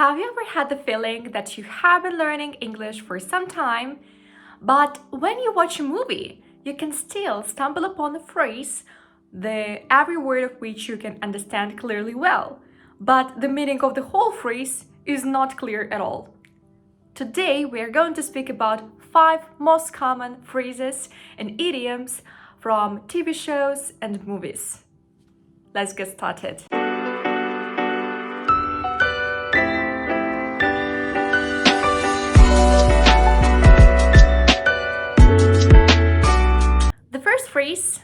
Have you ever had the feeling that you have been learning English for some time, but when you watch a movie, you can still stumble upon a phrase, every word of which you can understand clearly well, but the meaning of the whole phrase is not clear at all? Today, we are going to speak about 5 most common phrases and idioms from TV shows and movies. Let's get started.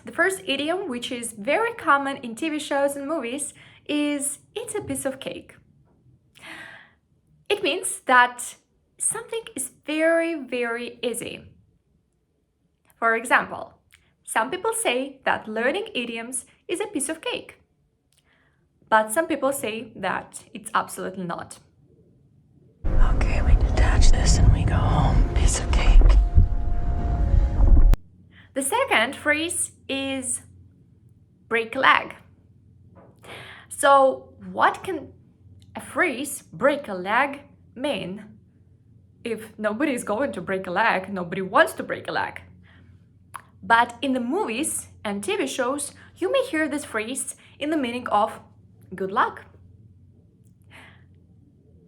The first idiom, which is very common in TV shows and movies, is "it's a piece of cake." It means that something is very, very easy. For example, some people say that learning idioms is a piece of cake, but some people say that it's absolutely not. Okay, we detach this and we go home. Piece of cake. The second phrase is break a leg. So what can a phrase break a leg mean? If nobody is going to break a leg, nobody wants to break a leg. But in the movies and TV shows, you may hear this phrase in the meaning of good luck.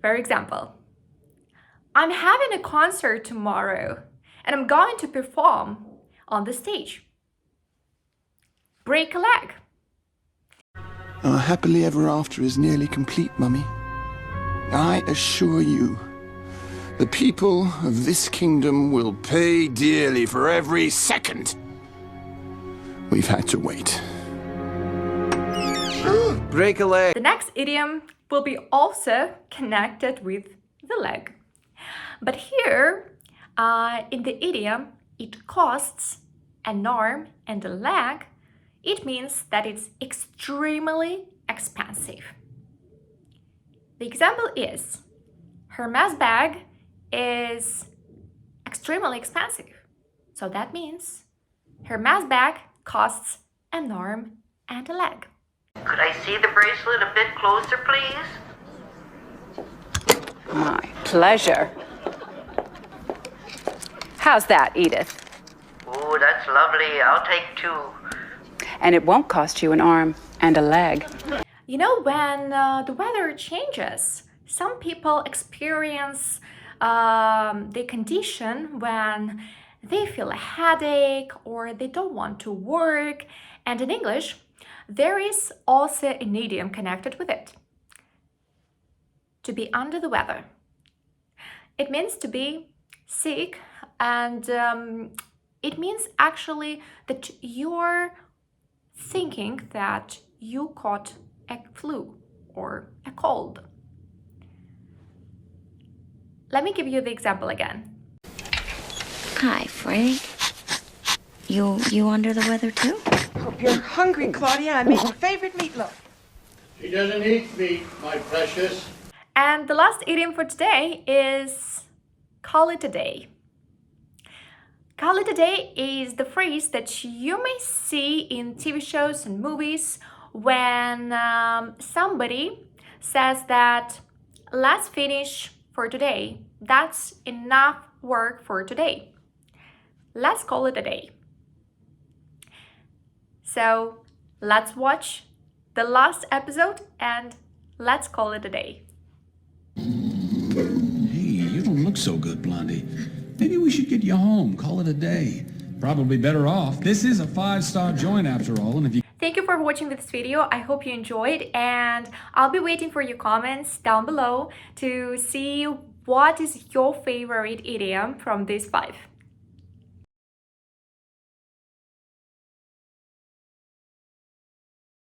For example, I'm having a concert tomorrow and I'm going to perform on the stage. Break a leg. Our happily ever after is nearly complete, Mummy. I assure you, the people of this kingdom will pay dearly for every second we've had to wait. Break a leg. The next idiom will be also connected with the leg. But here, in the idiom, it costs an arm and a leg. It means that it's extremely expensive. The example is, Hermes bag is extremely expensive. So that means Hermes bag costs an arm and a leg. Could I see the bracelet a bit closer, please? My pleasure. How's that, Edith? Oh, that's lovely. I'll take 2. And it won't cost you an arm and a leg. You know, when the weather changes, some people experience the condition when they feel a headache or they don't want to work. And in English, there is also an idiom connected with it. To be under the weather. It means to be sick, and it means actually that you're thinking that you caught a flu or a cold. Let me give you the example again. Hi, Frank. You under the weather too? Hope you're hungry, Claudia. I made your favorite meatloaf. She doesn't eat meat, my precious. And the last idiom for today is call it a day. Call it a day is the phrase that you may see in TV shows and movies when somebody says that let's finish for today. That's enough work for today. Let's call it a day. So let's watch the last episode and let's call it a day. Hey, you don't look so good, Blondie. Maybe we should get you home, call it a day. Probably better off. This is a 5-star joint after all, and if you... Thank you for watching this video. I hope you enjoyed, and I'll be waiting for your comments down below to see what is your favorite idiom from these 5.